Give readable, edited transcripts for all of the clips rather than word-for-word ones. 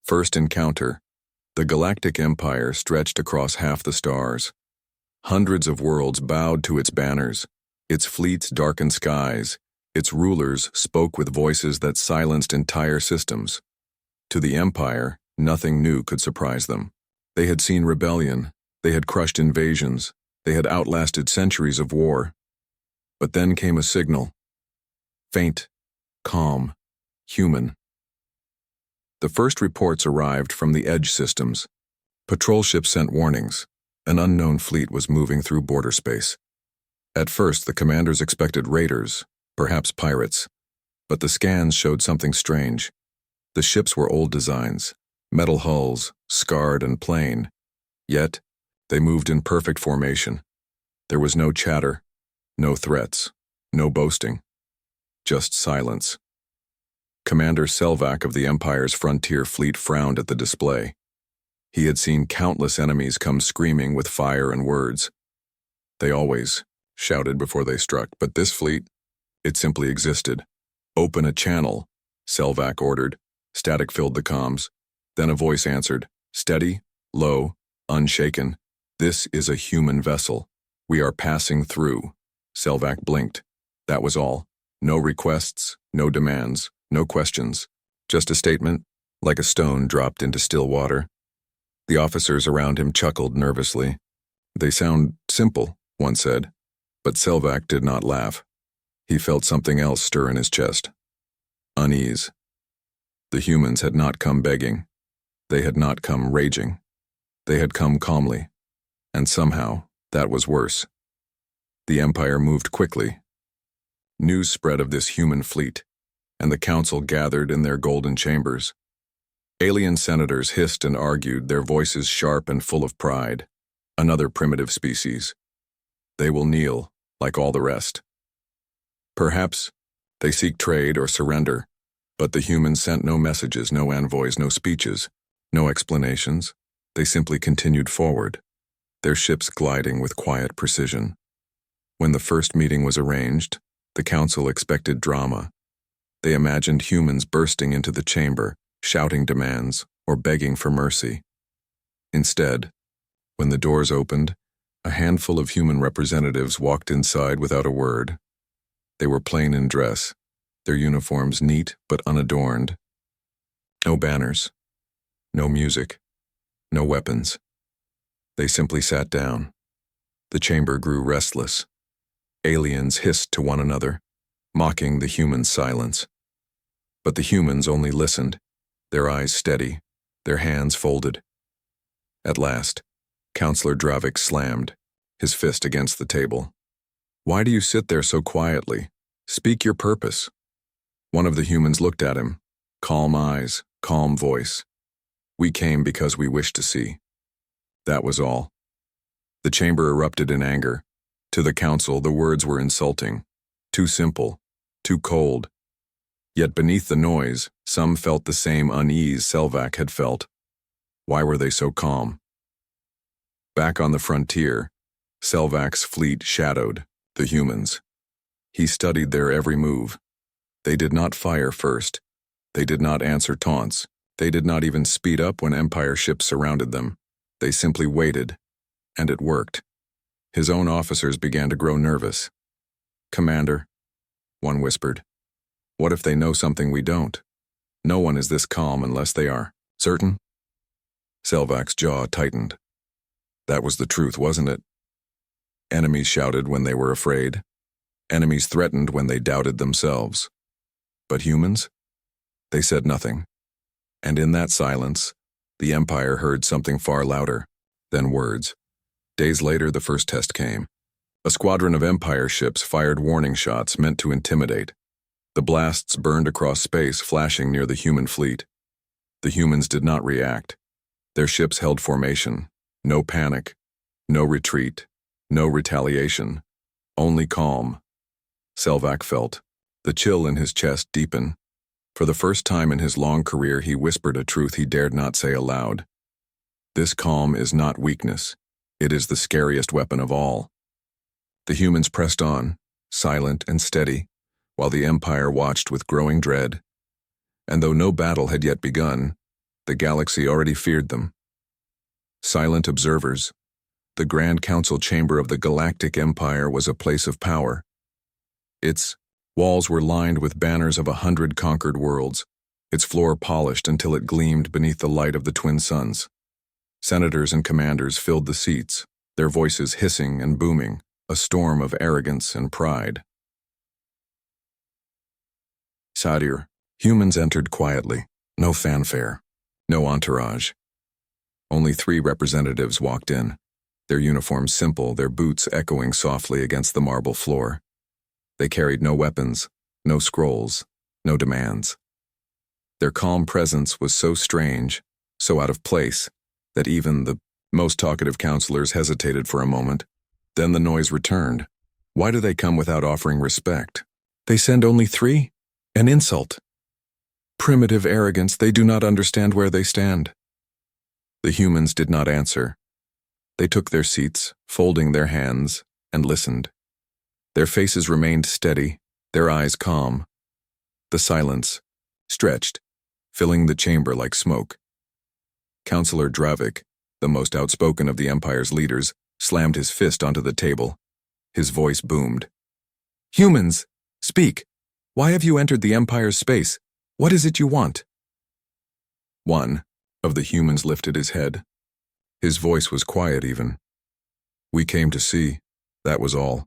First encounter. The galactic empire stretched across half the stars. Hundreds of worlds bowed to its banners. Its fleets darkened skies. Its rulers spoke with voices that silenced entire systems. To the empire, nothing new could surprise them. They had seen rebellion. They had crushed invasions. They had outlasted centuries of war. But then came a signal. Faint, calm, human. The first reports arrived from the Edge systems. Patrol ships sent warnings. An unknown fleet was moving through border space. At first, the commanders expected raiders, perhaps pirates. But the scans showed something strange. The ships were old designs, metal hulls, scarred and plain. Yet, they moved in perfect formation. There was no chatter, no threats, no boasting. Just silence. Commander Selvak of the Empire's frontier fleet frowned at the display. He had seen countless enemies come screaming with fire and words. They always shouted before they struck, but this fleet, it simply existed. Open a channel, Selvak ordered. Static filled the comms. Then a voice answered, steady, low, unshaken. This is a human vessel. We are passing through. Selvak blinked. That was all. No requests, no demands, no questions. Just a statement, like a stone dropped into still water. The officers around him chuckled nervously. They sound simple, one said. But Selvak did not laugh. He felt something else stir in his chest. Unease. The humans had not come begging. They had not come raging. They had come calmly. And somehow, that was worse. The Empire moved quickly. News spread of this human fleet, and the council gathered in their golden chambers. Alien senators hissed and argued, their voices sharp and full of pride. Another primitive species. They will kneel, like all the rest. Perhaps they seek trade or surrender, but the humans sent no messages, no envoys, no speeches, no explanations. They simply continued forward, their ships gliding with quiet precision. When the first meeting was arranged, the council expected drama. They imagined humans bursting into the chamber, shouting demands, or begging for mercy. Instead, when the doors opened, a handful of human representatives walked inside without a word. They were plain in dress, their uniforms neat but unadorned. No banners, no music, no weapons. They simply sat down. The chamber grew restless. Aliens hissed to one another, mocking the humans' silence. But the humans only listened, their eyes steady, their hands folded. At last, Counselor Dravik slammed, his fist against the table. Why do you sit there so quietly? Speak your purpose. One of the humans looked at him, calm eyes, calm voice. We came because we wished to see. That was all. The chamber erupted in anger. To the council, the words were insulting, too simple, too cold. Yet beneath the noise, some felt the same unease Selvak had felt. Why were they so calm? Back on the frontier, Selvak's fleet shadowed the humans. He studied their every move. They did not fire first. They did not answer taunts. They did not even speed up when Empire ships surrounded them. They simply waited, and it worked. His own officers began to grow nervous. Commander, one whispered, what if they know something we don't? No one is this calm unless they are certain. Selvak's jaw tightened. That was the truth, wasn't it? Enemies shouted when they were afraid. Enemies threatened when they doubted themselves. But humans? They said nothing. And in that silence, the Empire heard something far louder than words. Days later, the first test came. A squadron of Empire ships fired warning shots meant to intimidate. The blasts burned across space, flashing near the human fleet. The humans did not react. Their ships held formation. No panic, no retreat, no retaliation, only calm. Selvak felt the chill in his chest deepen. For the first time in his long career, he whispered a truth he dared not say aloud. This calm is not weakness. It is the scariest weapon of all. The humans pressed on, silent and steady, while the Empire watched with growing dread. And though no battle had yet begun, The galaxy already feared them. Silent observers. The Grand Council chamber of the Galactic Empire was a place of power. Its walls were lined with banners of 100 conquered worlds, its floor polished until it gleamed beneath the light of the twin suns. Senators and commanders filled the seats, their voices hissing and booming, a storm of arrogance and pride. Sadir, humans entered quietly, no fanfare, no entourage. Only 3 representatives walked in, their uniforms simple, their boots echoing softly against the marble floor. They carried no weapons, no scrolls, no demands. Their calm presence was so strange, so out of place, that even the most talkative counselors hesitated for a moment. Then the noise returned. Why do they come without offering respect? They send only 3? An insult. Primitive arrogance, they do not understand where they stand. The humans did not answer. They took their seats, folding their hands, and listened. Their faces remained steady, their eyes calm. The silence stretched, filling the chamber like smoke. Counselor Dravik, the most outspoken of the Empire's leaders, slammed his fist onto the table. His voice boomed. Humans, speak. Why have you entered the Empire's space? What is it you want? One of the humans lifted his head. His voice was quiet even. We came to see, that was all.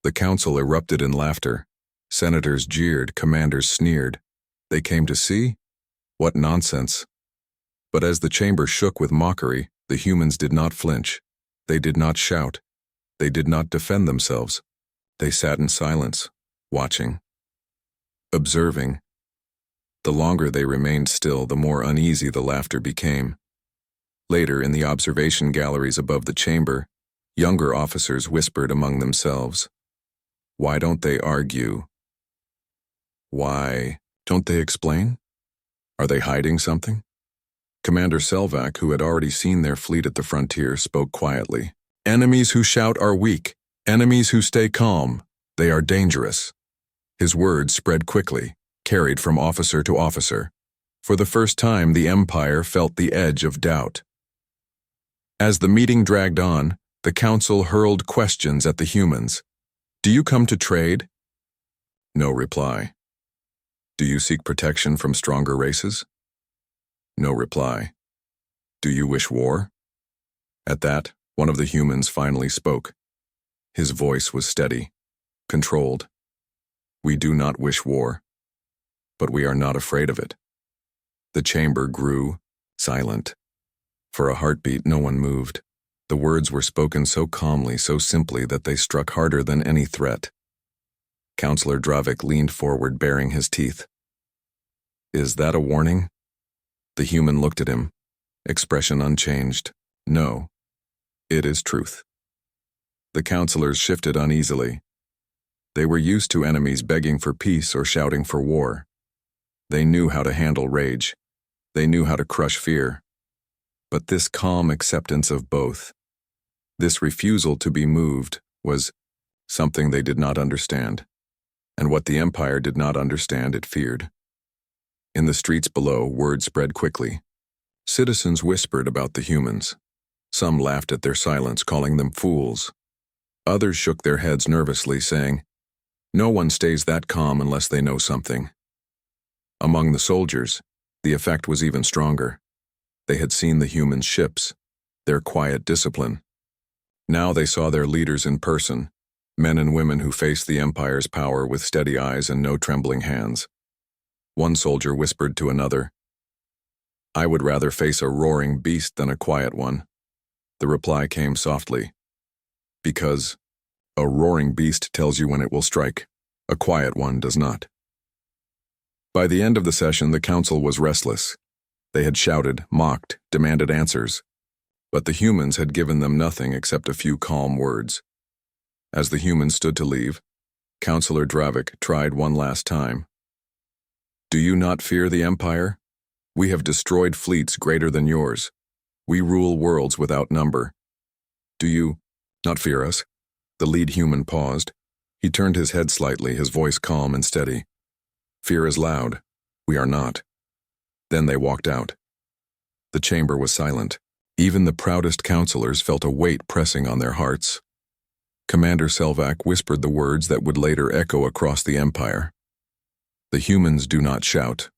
The council erupted in laughter. Senators jeered, commanders sneered. They came to see? What nonsense. But as the chamber shook with mockery, the humans did not flinch. They did not shout. They did not defend themselves. They sat in silence, watching, observing. The longer they remained still, the more uneasy the laughter became. Later, in the observation galleries above the chamber, younger officers whispered among themselves. Why don't they argue? Why don't they explain? Are they hiding something? Commander Selvak, who had already seen their fleet at the frontier, spoke quietly. Enemies who shout are weak. Enemies who stay calm. They are dangerous. His words spread quickly, carried from officer to officer. For the first time, the Empire felt the edge of doubt. As the meeting dragged on, the council hurled questions at the humans. Do you come to trade? No reply. Do you seek protection from stronger races? No reply. Do you wish war? At that, one of the humans finally spoke. His voice was steady, controlled. We do not wish war, but we are not afraid of it. The chamber grew silent. For a heartbeat, no one moved. The words were spoken so calmly, so simply that they struck harder than any threat. Counselor Dravik leaned forward, baring his teeth. Is that a warning? The human looked at him, expression unchanged. No, it is truth. The counselors shifted uneasily. They were used to enemies begging for peace or shouting for war. They knew how to handle rage. They knew how to crush fear. But this calm acceptance of both, this refusal to be moved, was something they did not understand. And what the Empire did not understand, it feared. In the streets below, word spread quickly. Citizens whispered about the humans. Some laughed at their silence, calling them fools. Others shook their heads nervously, saying, no one stays that calm unless they know something. Among the soldiers, the effect was even stronger. They had seen the humans' ships, their quiet discipline. Now they saw their leaders in person, men and women who faced the Empire's power with steady eyes and no trembling hands. One soldier whispered to another, I would rather face a roaring beast than a quiet one. The reply came softly. Because a roaring beast tells you when it will strike. A quiet one does not. By the end of the session, the council was restless. They had shouted, mocked, demanded answers. But the humans had given them nothing except a few calm words. As the humans stood to leave, Counselor Dravik tried one last time. Do you not fear the Empire? We have destroyed fleets greater than yours. We rule worlds without number. Do you not fear us? The lead human paused. He turned his head slightly, his voice calm and steady. Fear is loud. We are not. Then they walked out. The chamber was silent. Even the proudest counselors felt a weight pressing on their hearts. Commander Selvak whispered the words that would later echo across the Empire. The humans do not shout,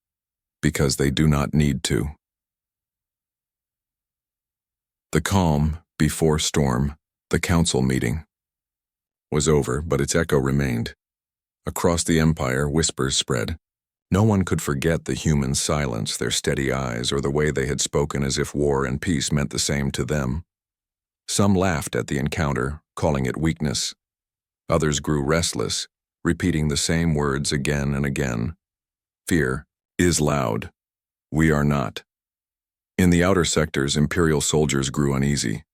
because they do not need to. The calm, before storm, the council meeting, was over, but its echo remained. Across the Empire, whispers spread. No one could forget the humans' silence, their steady eyes, or the way they had spoken as if war and peace meant the same to them. Some laughed at the encounter, calling it weakness. Others grew restless, repeating the same words again and again. Fear is loud. We are not. In the outer sectors, Imperial soldiers grew uneasy.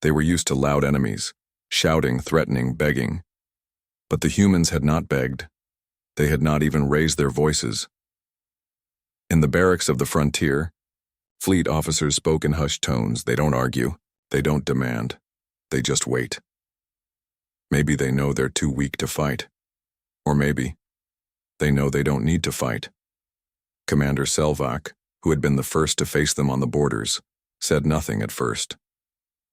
They were used to loud enemies, shouting, threatening, begging. But the humans had not begged. They had not even raised their voices. In the barracks of the frontier, fleet officers spoke in hushed tones. They don't argue. They don't demand. They just wait. Maybe they know they're too weak to fight. Or maybe they know they don't need to fight. Commander Selvak, who had been the first to face them on the borders, said nothing at first.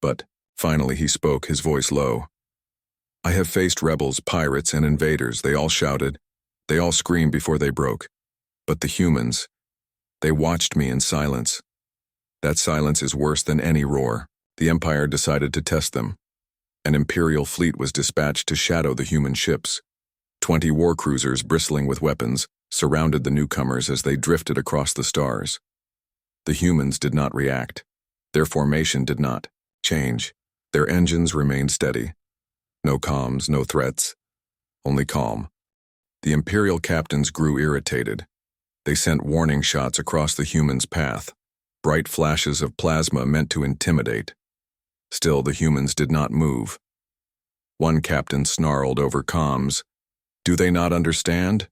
But finally he spoke, his voice low. I have faced rebels, pirates, and invaders. They all shouted. They all screamed before they broke. But the humans, they watched me in silence. That silence is worse than any roar. The Empire decided to test them. An Imperial fleet was dispatched to shadow the human ships. 20 war cruisers bristling with weapons surrounded the newcomers as they drifted across the stars. The humans did not react. Their formation did not change. Their engines remained steady. No comms, no threats, only calm. The Imperial captains grew irritated. They sent warning shots across the humans' path, bright flashes of plasma meant to intimidate. Still, the humans did not move. One captain snarled over comms, "Do they not understand?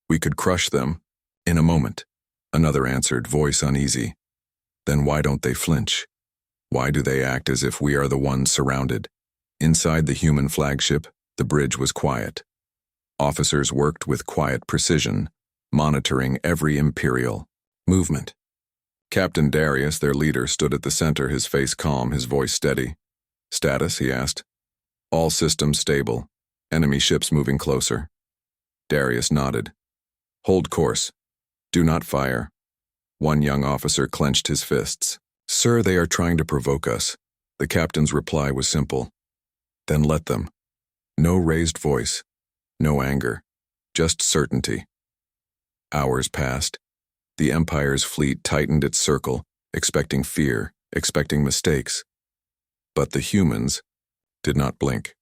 We could crush them in a moment." Another answered, voice uneasy, "Then why don't they flinch? Why do they act as if we are the ones surrounded?" Inside the human flagship, the bridge was quiet. Officers worked with quiet precision, monitoring every Imperial movement. Captain Darius, their leader, stood at the center, his face calm, his voice steady. "Status?" he asked. "All systems stable. Enemy ships moving closer." Darius nodded. "Hold course. Do not fire." One young officer clenched his fists. "Sir, they are trying to provoke us." The captain's reply was simple. "Then let them." No raised voice. No anger, just certainty. Hours passed. The Empire's fleet tightened its circle, expecting fear, expecting mistakes. But the humans did not blink.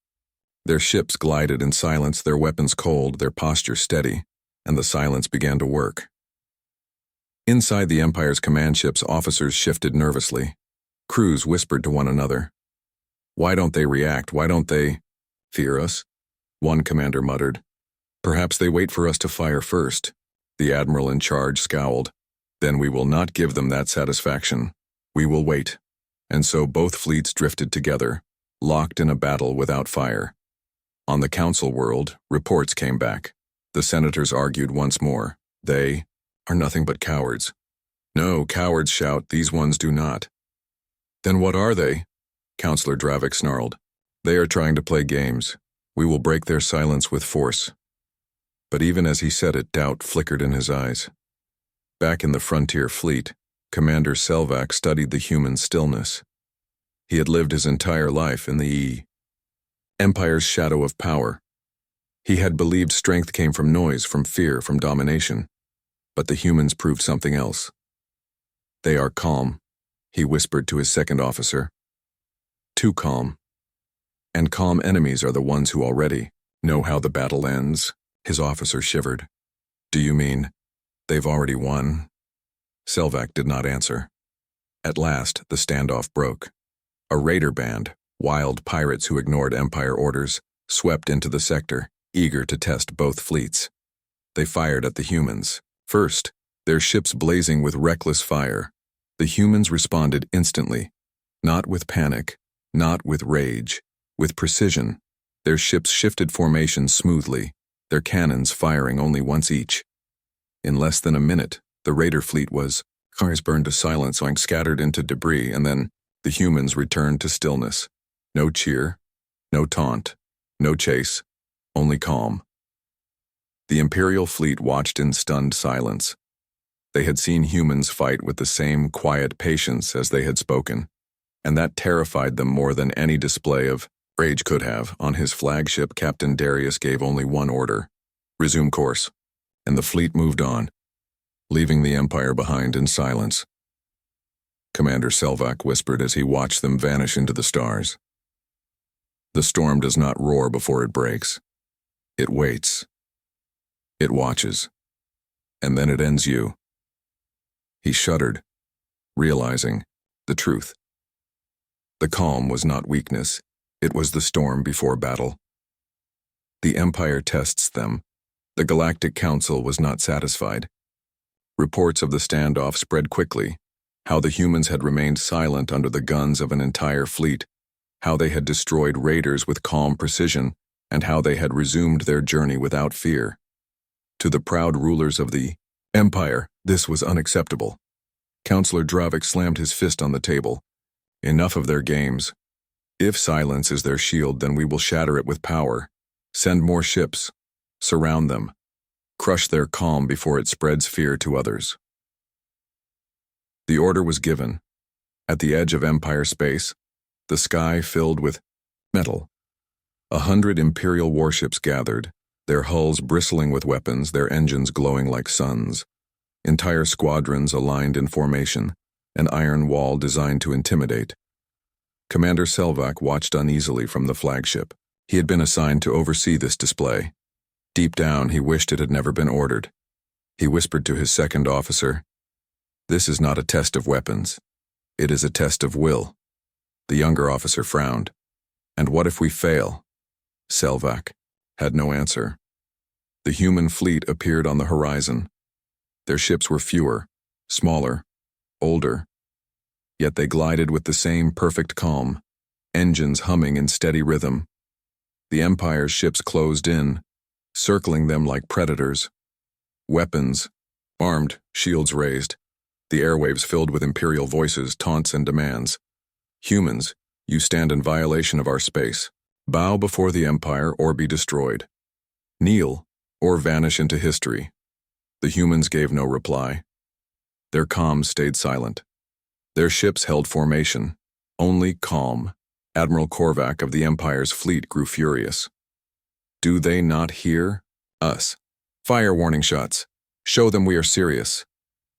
Their ships glided in silence, their weapons cold, their posture steady, and the silence began to work. Inside the Empire's command ships, officers shifted nervously. Crews whispered to one another. "Why don't they react? Why don't they fear us?" One commander muttered. "Perhaps they wait for us to fire first." The admiral in charge scowled. "Then we will not give them that satisfaction. We will wait." And so both fleets drifted together, locked in a battle without fire. On the council world, reports came back. The senators argued once more. They are nothing but cowards. No, cowards shout, these ones do not. Then what are they? Councillor Dravik snarled. They are trying to play games. We will break their silence with force. But even as he said it, doubt flickered in his eyes. Back in the frontier fleet, Commander Selvak studied the human stillness. He had lived his entire life in the Empire's shadow of power. He had believed strength came from noise, from fear, from domination. But the humans proved something else. They are calm, he whispered to his second officer. Too calm. And calm enemies are the ones who already know how the battle ends. His officer shivered. Do you mean they've already won? Selvak did not answer. At last, the standoff broke. A raider band, wild pirates who ignored Empire orders, swept into the sector, eager to test both fleets. They fired at the humans. First, their ships blazing with reckless fire. The humans responded instantly, not with panic, not with rage, with precision. Their ships shifted formation smoothly, their cannons firing only once each. In less than a minute, the raider fleet was Cars burned to silence, going scattered into debris, and then the humans returned to stillness. No cheer, no taunt, no chase, only calm. The Imperial fleet watched in stunned silence. They had seen humans fight with the same quiet patience as they had spoken, and that terrified them more than any display of rage could have. On his flagship, Captain Darius gave only one order: resume course, and the fleet moved on, leaving the Empire behind in silence. Commander Selvak whispered as he watched them vanish into the stars. The storm does not roar before it breaks. It waits. It watches. And then it ends you. He shuddered, realizing the truth. The calm was not weakness. It was the storm before battle. The Empire tests them. The Galactic Council was not satisfied. Reports of the standoff spread quickly, how the humans had remained silent under the guns of an entire fleet, how they had destroyed raiders with calm precision, and how they had resumed their journey without fear. To the proud rulers of the Empire, this was unacceptable. Councillor Dravik slammed his fist on the table. Enough of their games. If silence is their shield, then we will shatter it with power. Send more ships. Surround them. Crush their calm before it spreads fear to others. The order was given. At the edge of Empire space, the sky filled with metal. 100 Imperial warships gathered, their hulls bristling with weapons, their engines glowing like suns. Entire squadrons aligned in formation, an iron wall designed to intimidate. Commander Selvak watched uneasily from the flagship. He had been assigned to oversee this display. Deep down, he wished it had never been ordered. He whispered to his second officer, "This is not a test of weapons. It is a test of will." The younger officer frowned. "And what if we fail?" Selvak had no answer. The human fleet appeared on the horizon. Their ships were fewer, smaller, older. Yet they glided with the same perfect calm, engines humming in steady rhythm. The Empire's ships closed in, circling them like predators. Weapons, armed, shields raised. The airwaves filled with Imperial voices, taunts, and demands. "Humans, you stand in violation of our space. Bow before the Empire or be destroyed. Kneel or vanish into history." The humans gave no reply. Their comms stayed silent. Their ships held formation, only calm. Admiral Korvac of the Empire's fleet grew furious. "Do they not hear us? Fire warning shots. Show them we are serious."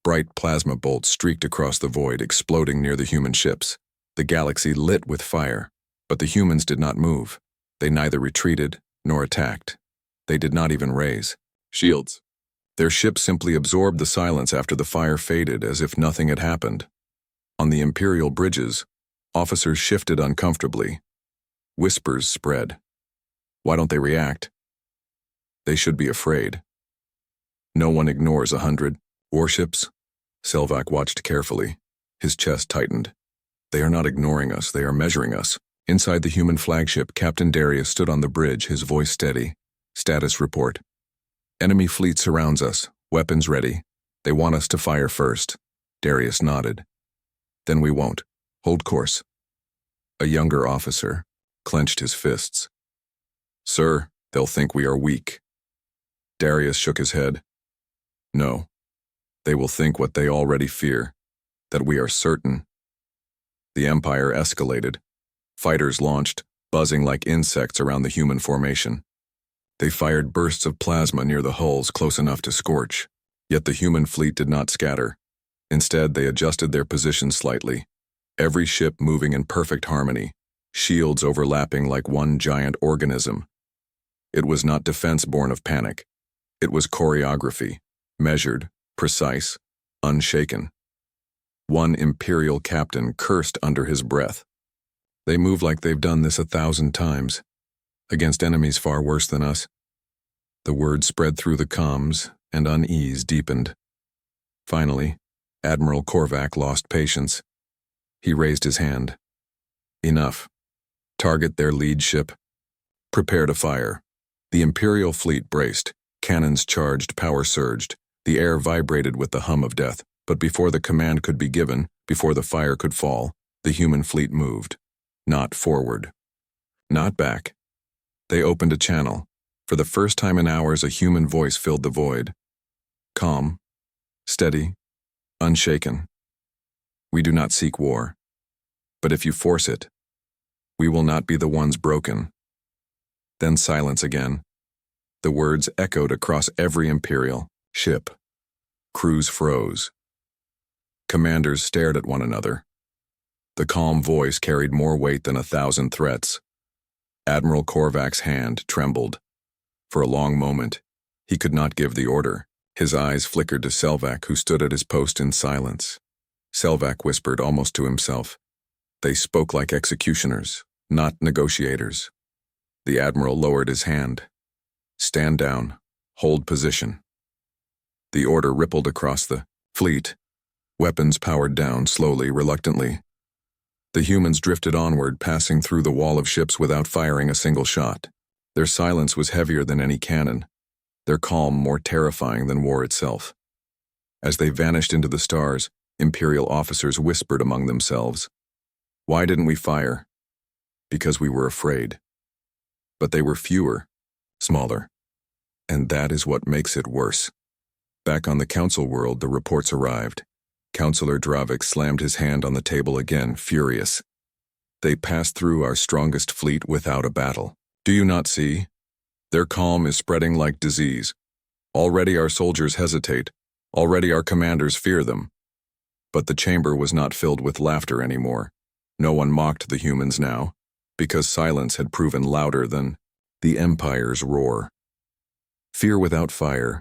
Bright plasma bolts streaked across the void, exploding near the human ships. The galaxy lit with fire, but the humans did not move. They neither retreated nor attacked. They did not even raise shields. Their ship simply absorbed the silence after the fire faded, as if nothing had happened. On the Imperial bridges, officers shifted uncomfortably. Whispers spread. Why don't they react? They should be afraid. No one ignores 100 warships. Selvak watched carefully. His chest tightened. They are not ignoring us, they are measuring us. Inside the human flagship, Captain Darius stood on the bridge, his voice steady. Status report. "Enemy fleet surrounds us, weapons ready. They want us to fire first." Darius nodded. "Then we won't. Hold course." A younger officer clenched his fists. "Sir, they'll think we are weak." Darius shook his head. "No. They will think what they already fear, that we are certain." The Empire escalated. Fighters launched, buzzing like insects around the human formation. They fired bursts of plasma near the hulls close enough to scorch, yet the human fleet did not scatter. Instead, they adjusted their position slightly, every ship moving in perfect harmony, shields overlapping like one giant organism. It was not defense born of panic. It was choreography, measured, precise, unshaken. One Imperial captain cursed under his breath. "They move like they've done this 1,000 times. Against enemies far worse than us." The word spread through the comms, and unease deepened. Finally, Admiral Korvac lost patience. He raised his hand. "Enough. Target their lead ship. Prepare to fire." The Imperial fleet braced. Cannons charged, power surged. The air vibrated with the hum of death. But before the command could be given, before the fire could fall, the human fleet moved. Not forward. Not back. They opened a channel. For the first time in hours, a human voice filled the void. Calm, steady, unshaken. We do not seek war. But if you force it, we will not be the ones broken. Then silence again. The words echoed across every Imperial ship. Crews froze. Commanders stared at one another. The calm voice carried more weight than 1,000 threats. Admiral Korvac's hand trembled. For a long moment, he could not give the order. His eyes flickered to Selvak, who stood at his post in silence. Selvak whispered almost to himself. They spoke like executioners, not negotiators. The admiral lowered his hand. Stand down. Hold position. The order rippled across the fleet. Weapons powered down slowly, reluctantly. The humans drifted onward, passing through the wall of ships without firing a single shot. Their silence was heavier than any cannon, their calm more terrifying than war itself. As they vanished into the stars, Imperial officers whispered among themselves. Why didn't we fire? Because we were afraid. But they were fewer, smaller. And that is what makes it worse. Back on the council world, the reports arrived. Councillor Dravik slammed his hand on the table again, furious. They passed through our strongest fleet without a battle. Do you not see? Their calm is spreading like disease. Already our soldiers hesitate. Already our commanders fear them. But the chamber was not filled with laughter anymore. No one mocked the humans now, because silence had proven louder than the Empire's roar. Fear without fire.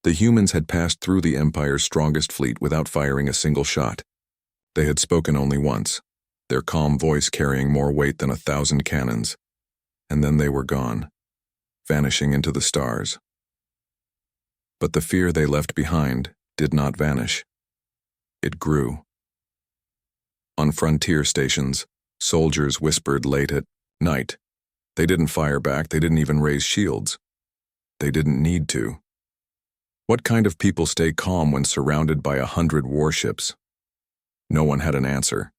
The humans had passed through the Empire's strongest fleet without firing a single shot. They had spoken only once, their calm voice carrying more weight than 1,000 cannons. And then they were gone, vanishing into the stars. But the fear they left behind did not vanish. It grew. On frontier stations, soldiers whispered late at night. They didn't fire back, they didn't even raise shields. They didn't need to. What kind of people stay calm when surrounded by 100 warships? No one had an answer.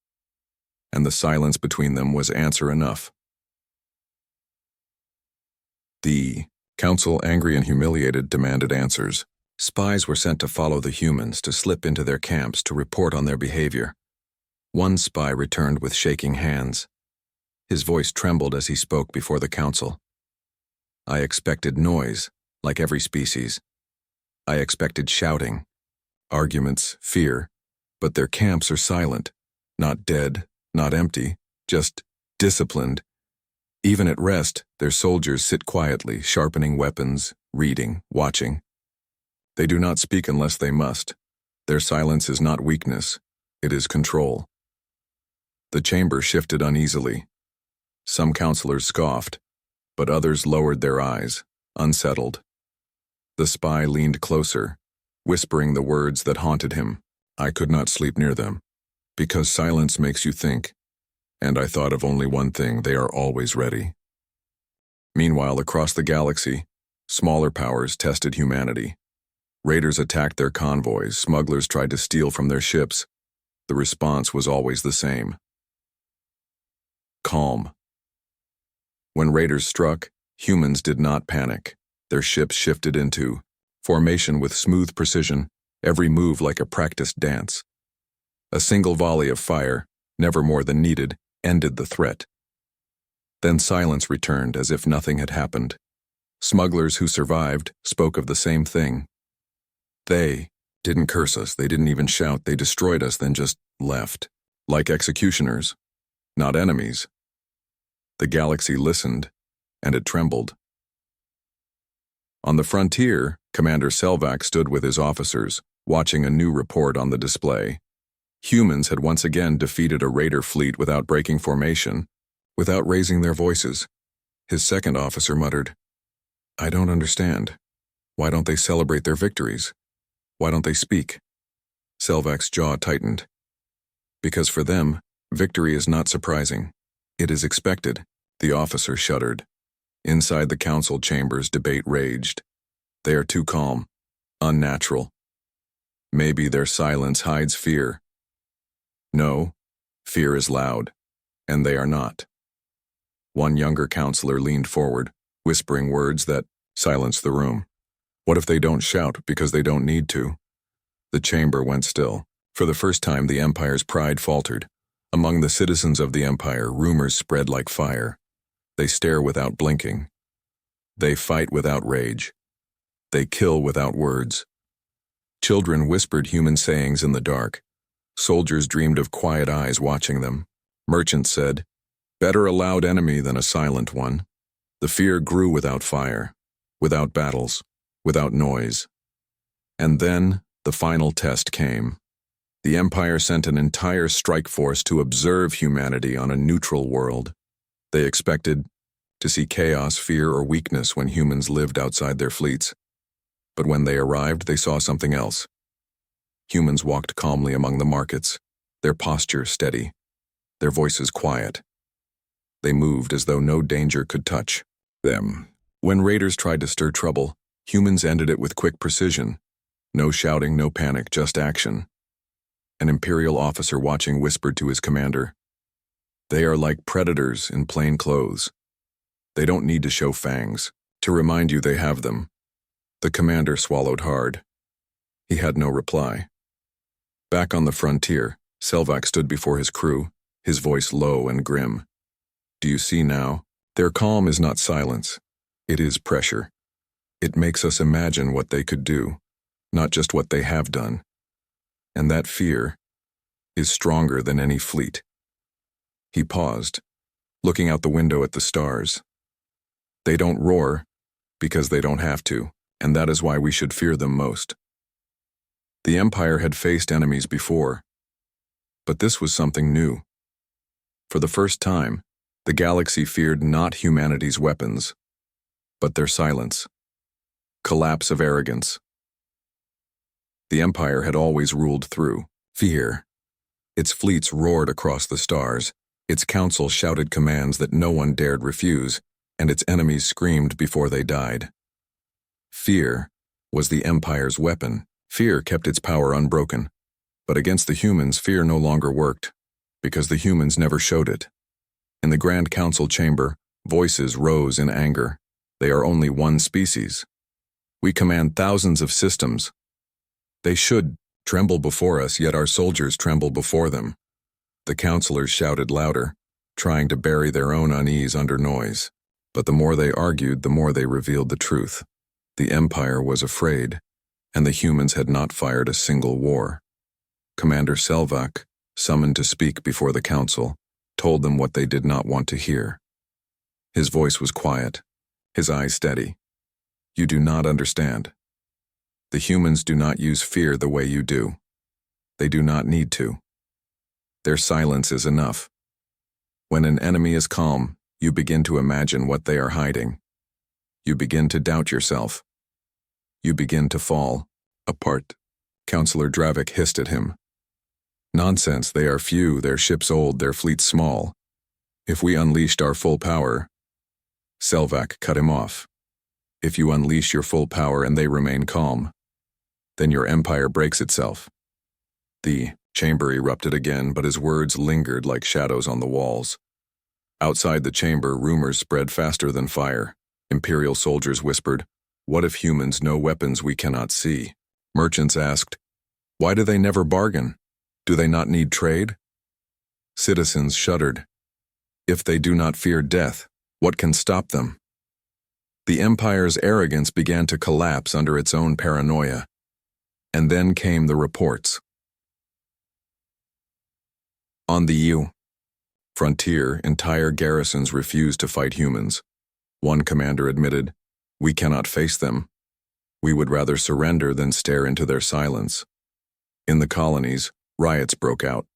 And the silence between them was answer enough. The council, angry and humiliated, demanded answers. Spies were sent to follow the humans, to slip into their camps, to report on their behavior. One spy returned with shaking hands. His voice trembled as he spoke before the council. I expected noise, like every species. I expected shouting, arguments, fear, but their camps are silent, not dead, not empty, just disciplined. Even at rest, their soldiers sit quietly, sharpening weapons, reading, watching. They do not speak unless they must. Their silence is not weakness, it is control. The chamber shifted uneasily. Some counselors scoffed, but others lowered their eyes, unsettled. The spy leaned closer, whispering the words that haunted him. I could not sleep near them, because silence makes you think. And I thought of only one thing: they are always ready. Meanwhile, across the galaxy, smaller powers tested humanity. Raiders attacked their convoys, smugglers tried to steal from their ships. The response was always the same. Calm. When raiders struck, humans did not panic. Their ships shifted into formation with smooth precision, every move like a practiced dance. A single volley of fire, never more than needed, ended the threat. Then silence returned as if nothing had happened. Smugglers who survived spoke of the same thing. They didn't curse us, they didn't even shout, they destroyed us, then just left. Like executioners, not enemies. The galaxy listened, and it trembled. On the frontier, Commander Selvak stood with his officers, watching a new report on the display. Humans had once again defeated a raider fleet without breaking formation, without raising their voices. His second officer muttered, I don't understand. Why don't they celebrate their victories? Why don't they speak? Selvak's jaw tightened. Because for them, victory is not surprising. It is expected. The officer shuddered. Inside the council chambers, debate raged. They are too calm, unnatural. Maybe their silence hides fear. No, fear is loud, and they are not. One younger counselor leaned forward, whispering words that silenced the room. What if they don't shout because they don't need to? The chamber went still. For the first time, the Empire's pride faltered. Among the citizens of the Empire, rumors spread like fire. They stare without blinking. They fight without rage. They kill without words. Children whispered human sayings in the dark. Soldiers dreamed of quiet eyes watching them. Merchants said, "Better a loud enemy than a silent one." The fear grew without fire, without battles, without noise. And then the final test came. The Empire sent an entire strike force to observe humanity on a neutral world. They expected to see chaos, fear, or weakness when humans lived outside their fleets. But when they arrived, they saw something else. Humans walked calmly among the markets, their posture steady, their voices quiet. They moved as though no danger could touch them. When raiders tried to stir trouble, humans ended it with quick precision. No shouting, no panic, just action. An Imperial officer watching whispered to his commander, "They are like predators in plain clothes. They don't need to show fangs to remind you they have them." The commander swallowed hard. He had no reply. Back on the frontier, Selvak stood before his crew, his voice low and grim. "Do you see now? Their calm is not silence. It is pressure. It makes us imagine what they could do, not just what they have done. And that fear is stronger than any fleet." He paused, looking out the window at the stars. "They don't roar because they don't have to, and that is why we should fear them most." The Empire had faced enemies before, but this was something new. For the first time, the galaxy feared not humanity's weapons, but their silence. Collapse of arrogance. The Empire had always ruled through fear. Its fleets roared across the stars, its council shouted commands that no one dared refuse, and its enemies screamed before they died. Fear was the Empire's weapon. Fear kept its power unbroken. But against the humans, fear no longer worked, because the humans never showed it. In the Grand Council chamber, voices rose in anger. They are only one species. We command thousands of systems. They should tremble before us, yet our soldiers tremble before them. The councillors shouted louder, trying to bury their own unease under noise. But the more they argued, the more they revealed the truth. The Empire was afraid, and the humans had not fired a single war. Commander Selvak, summoned to speak before the council, told them what they did not want to hear. His voice was quiet, his eyes steady. "You do not understand. The humans do not use fear the way you do. They do not need to. Their silence is enough. When an enemy is calm, you begin to imagine what they are hiding. You begin to doubt yourself. You begin to fall apart." Councillor Dravik hissed at him. "Nonsense, they are few, their ships old, their fleets small. If we unleashed our full power..." Selvak cut him off. "If you unleash your full power and they remain calm, then your empire breaks itself." The chamber erupted again, but his words lingered like shadows on the walls. Outside the chamber, rumors spread faster than fire. Imperial soldiers whispered, "What if humans know weapons we cannot see?" Merchants asked, "Why do they never bargain? Do they not need trade?" Citizens shuddered. If they do not fear death, what can stop them? The Empire's arrogance began to collapse under its own paranoia. And then came the reports. On the frontier, entire garrisons refused to fight humans. One commander admitted, "We cannot face them. We would rather surrender than stare into their silence." In the colonies, riots broke out.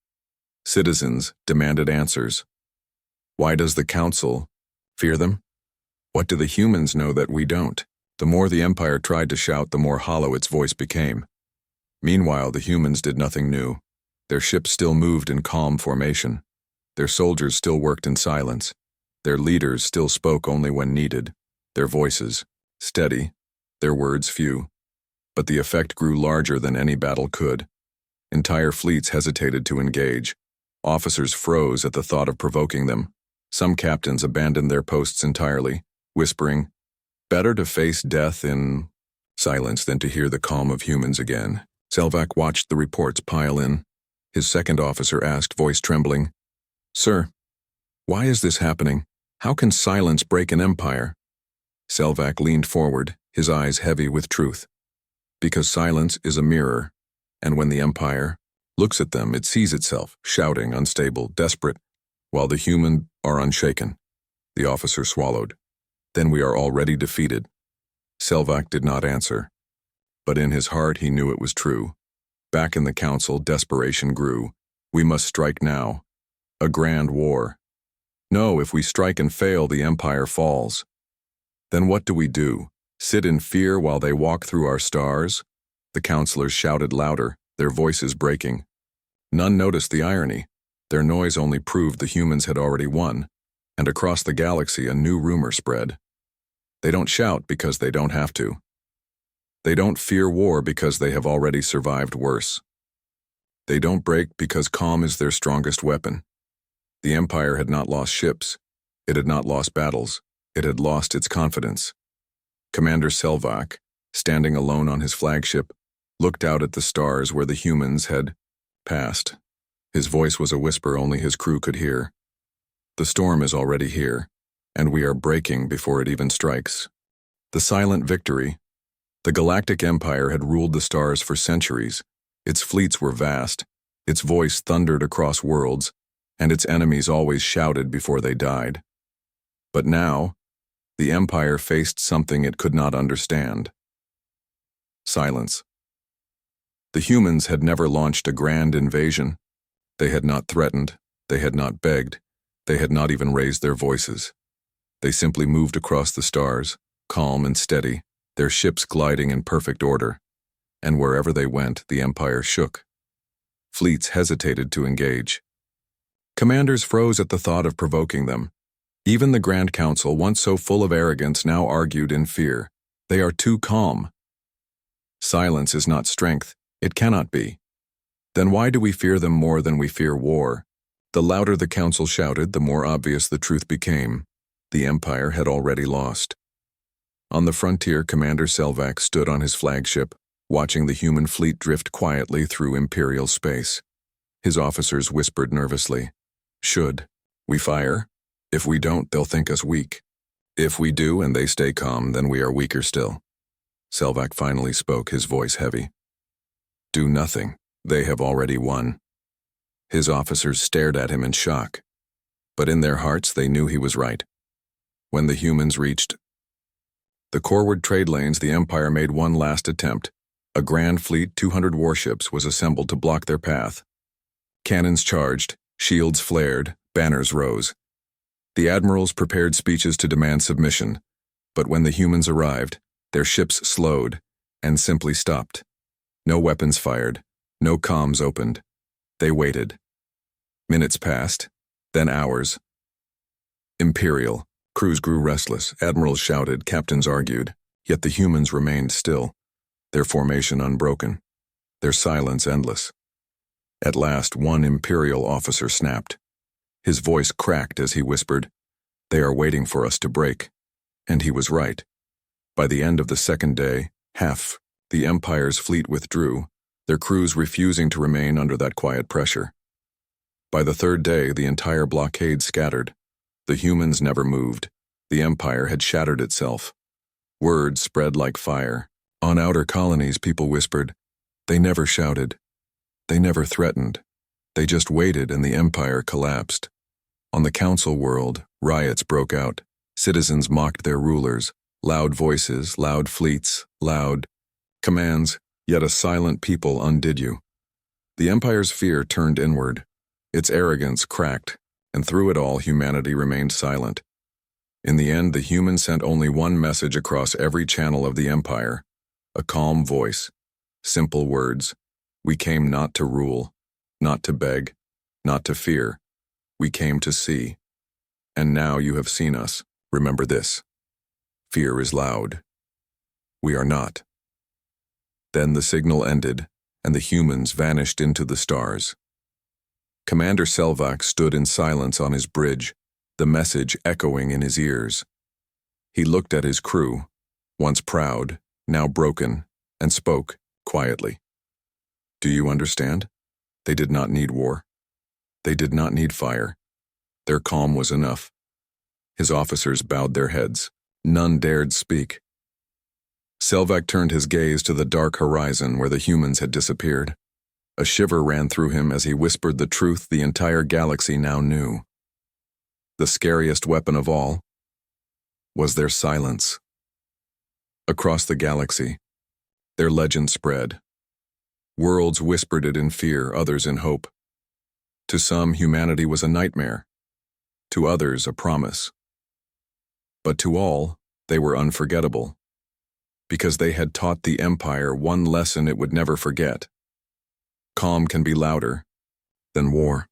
Citizens demanded answers. Why does the council fear them? What do the humans know that we don't? The more the Empire tried to shout, the more hollow its voice became. Meanwhile, the humans did nothing new. Their ships still moved in calm formation. Their soldiers still worked in silence. Their leaders still spoke only when needed. Their voices steady, their words few. But the effect grew larger than any battle could. Entire fleets hesitated to engage. Officers froze at the thought of provoking them. Some captains abandoned their posts entirely, whispering, "Better to face death in silence than to hear the calm of humans again." Selvak watched the reports pile in. His second officer asked, voice trembling, "Sir, why is this happening? How can silence break an empire?" Selvak leaned forward, his eyes heavy with truth. "Because silence is a mirror, and when the empire looks at them, it sees itself, shouting, unstable, desperate, while the human are unshaken." The officer swallowed. "Then we are already defeated." Selvak did not answer, but in his heart he knew it was true. Back in the council, desperation grew. "We must strike now. A grand war. No, if we strike and fail, the empire falls." "Then what do we do? Sit in fear while they walk through our stars?" The councillors shouted louder, their voices breaking. None noticed the irony. Their noise only proved the humans had already won, and across the galaxy a new rumor spread. They don't shout because they don't have to. They don't fear war because they have already survived worse. They don't break because calm is their strongest weapon. The Empire had not lost ships. It had not lost battles. It had lost its confidence. Commander Selvak, standing alone on his flagship, looked out at the stars where the humans had passed. His voice was a whisper only his crew could hear. "The storm is already here, and we are breaking before it even strikes." The silent victory. The Galactic Empire had ruled the stars for centuries. Its fleets were vast. Its voice thundered across worlds, and its enemies always shouted before they died. But now, the Empire faced something it could not understand. Silence. The humans had never launched a grand invasion. They had not threatened. They had not begged. They had not even raised their voices. They simply moved across the stars, calm and steady, their ships gliding in perfect order. And wherever they went, the Empire shook. Fleets hesitated to engage. Commanders froze at the thought of provoking them. Even the Grand Council, once so full of arrogance, now argued in fear. They are too calm. Silence is not strength. It cannot be. Then why do we fear them more than we fear war? The louder the council shouted, the more obvious the truth became. The Empire had already lost. On the frontier, Commander Selvak stood on his flagship, watching the human fleet drift quietly through Imperial space. His officers whispered nervously, "Should we fire? If we don't, they'll think us weak. If we do and they stay calm, then we are weaker still." Selvak finally spoke, his voice heavy. "Do nothing. They have already won." His officers stared at him in shock, but in their hearts they knew he was right. When the humans reached the coreward trade lanes, the Empire made one last attempt. A grand fleet, 200 warships, was assembled to block their path. Cannons charged, shields flared, banners rose. The admirals prepared speeches to demand submission, but when the humans arrived, their ships slowed and simply stopped. No weapons fired, no comms opened. They waited. Minutes passed, then hours. Imperial. Crews grew restless, admirals shouted, captains argued, yet the humans remained still, their formation unbroken, their silence endless. At last, one Imperial officer snapped. His voice cracked as he whispered, "They are waiting for us to break." And he was right. By the end of the second day, half the Empire's fleet withdrew, their crews refusing to remain under that quiet pressure. By the third day, the entire blockade scattered. The humans never moved. The Empire had shattered itself. Words spread like fire. On outer colonies, people whispered. They never shouted. They never threatened. They just waited and the Empire collapsed. On the council world, riots broke out. Citizens mocked their rulers. Loud voices, loud fleets, loud commands, yet a silent people undid you. The Empire's fear turned inward. Its arrogance cracked, and through it all humanity remained silent. In the end, the humans sent only one message across every channel of the Empire. A calm voice, simple words. We came not to rule, not to beg, not to fear. We came to see. And now you have seen us. Remember this. Fear is loud. We are not. Then the signal ended, and the humans vanished into the stars. Commander Selvak stood in silence on his bridge, the message echoing in his ears. He looked at his crew, once proud, now broken, and spoke quietly. Do you understand? They did not need war. They did not need fire. Their calm was enough. His officers bowed their heads. None dared speak. Selvak turned his gaze to the dark horizon where the humans had disappeared. A shiver ran through him as he whispered the truth the entire galaxy now knew. The scariest weapon of all was their silence. Across the galaxy, their legend spread. Worlds whispered it in fear, others in hope. To some, humanity was a nightmare. To others, a promise. But to all, they were unforgettable, because they had taught the Empire one lesson it would never forget. Calm can be louder than war.